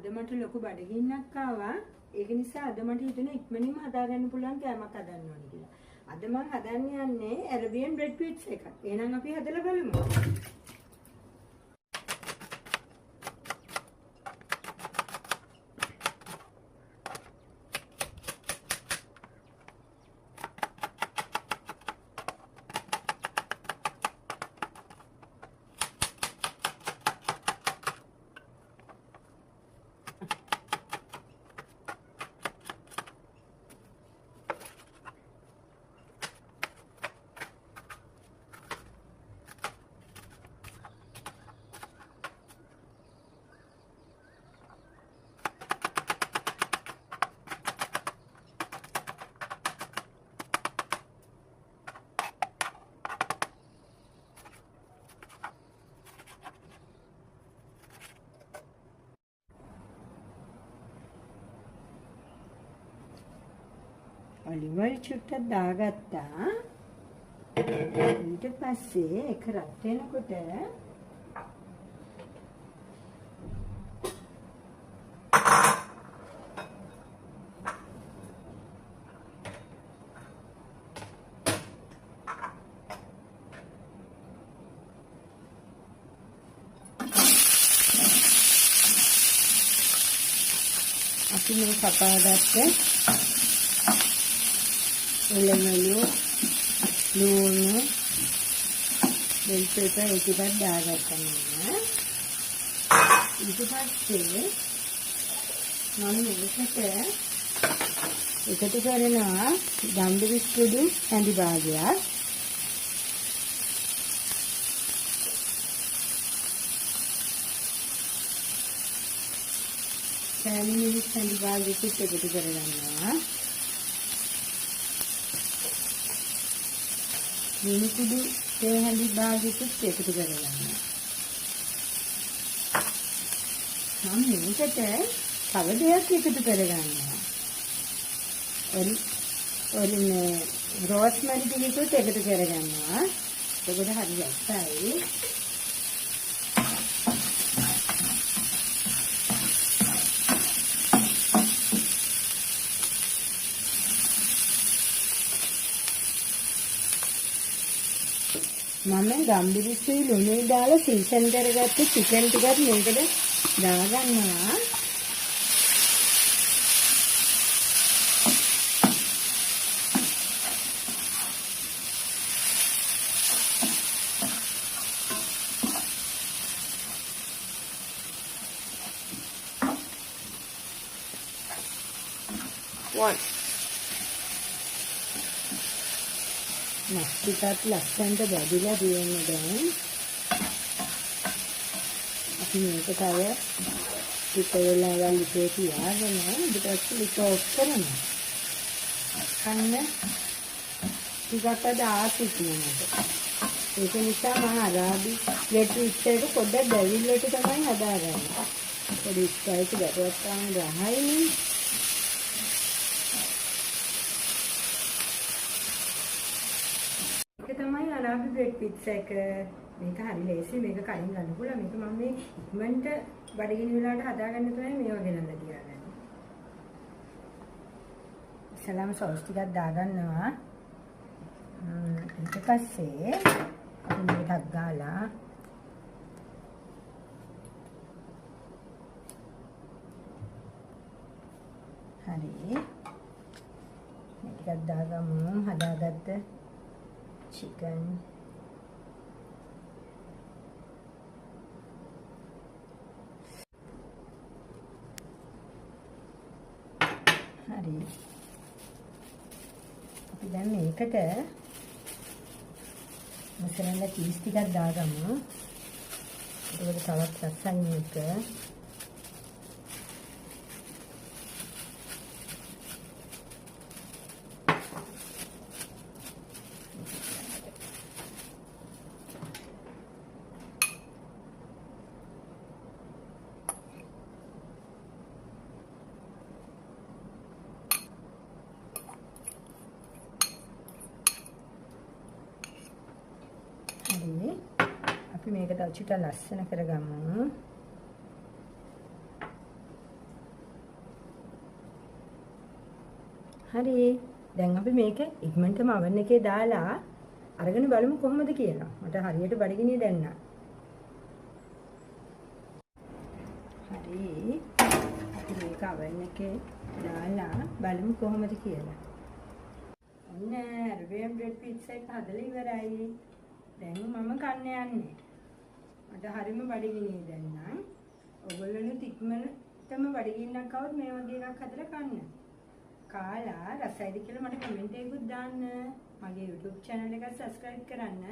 අද මට ලොකු බඩගින්නක් ආවා. ඒක නිසා අද මට හිතුණා ඉක්මනින්ම හදාගන්න පුළුවන් කෑමක් හදන්න ඕනේ කියලා. අද මම හදන්න යන්නේ ඇරබියන් බ්‍රෙඩ් පිට්ස් එකක්. එහෙනම් අපි හදලා බලමු. ඔලිව් ඔයිල් චුට්ටක් දාගත්තා. ඊට පස්සේ ඒක රත් වෙනකොට අපි මේ කපාගත්ත එළවලු ලුණු බෙල් පෙපර් ටිකක් දාගත්තා මම. ඊට පස්සේ මම මේකට එකතු කරනවා දම්බු බිස්කුඩු හැඳි භාගයක්. කෑලි මිරිස් හැඳි භාගයකට එකතු කරගන්නවා. ලුණු කුඩු තේ හැඳි භාගයකට එකතු කරගන්නවා. මම මේකට තව දෙයක් එකතු කරගන්නවා. ඔලිනේ රෝස්මරි ටිකකුත් එකතු කරගන්නවා. එතකොට හරි යස්සයි. මම ගම්බිරිස්සුයි ලුණුයි දාලා සීසන් කරගත්ත චිකන් ටිකක් මේකට දාගන්නවා. ටිකක් ලස්සනට බැදිලා තියෙනවා දැන්. අපි මේක තව ටික වෙලාවක් ඉතේ තියාගෙන ඊට පස්සේ ලික ඔෆ් කරනවා. කන්න ටිකක් අද ආසික් නේද? ඒක නිසා මම අරාබි ප්ලේට් විස්තරේට පොඩ්ඩක් දැවිල්ලට තමයි හදාගන්නේ. පොඩි ස්පයිස් ගැටයක් තමයි රහයිනේ. ඒක තමයි අරාබි බ්‍රෙඩ් පිට්ස් එක. මේක හරි ලේසි. මේක කලින් ගන්න පුළුවන්. මේක මම මේ ඉක්මනට බඩගිනි වෙලාවට හදාගන්න තමයි මේව ගෙනල්ලා තියාගන්නේ. ඉස්සෙල්ලාම සෝස් ටිකක් දාගන්නවා. ඊට පස්සේ අපි මේකක් ගාලා හරි මේකක් දාගමු. හදාගත්ත chicken හරි අපි දැන් මේකට මොසරෙල්ලා චීස් ටිකක් දාගමු. ඒකට තවත් රසයි මේක. අපි මේක තව චුට්ටක් ලස්සන කරගමු. හරි. දැන් අපි මේක ඉක්මනටම oven එකේ දාලා අරගෙන බලමු කොහොමද කියලා. මට හරියට බඩගිනිය දැන් නෑ. හරි. අපි මේක oven එකේ දාලා බලමු කොහොමද කියලා. ඔන්න අරබියන් බ්‍රෙඩ් පිට්සා එක හදලා ඉවරයි. දැන් මම කන්න යන්නේ. මට හරිම බඩගිනියි දැන් නම්. ඔයගොල්ලෝ ඉක්මනටම බඩගින්නක් આવොත් මේ වගේ එකක් හදලා කන්න. කාලා රසයිද කියලා මට කමෙන්ට් එකකුත් දාන්න. මගේ YouTube channel එක subscribe කරන්න.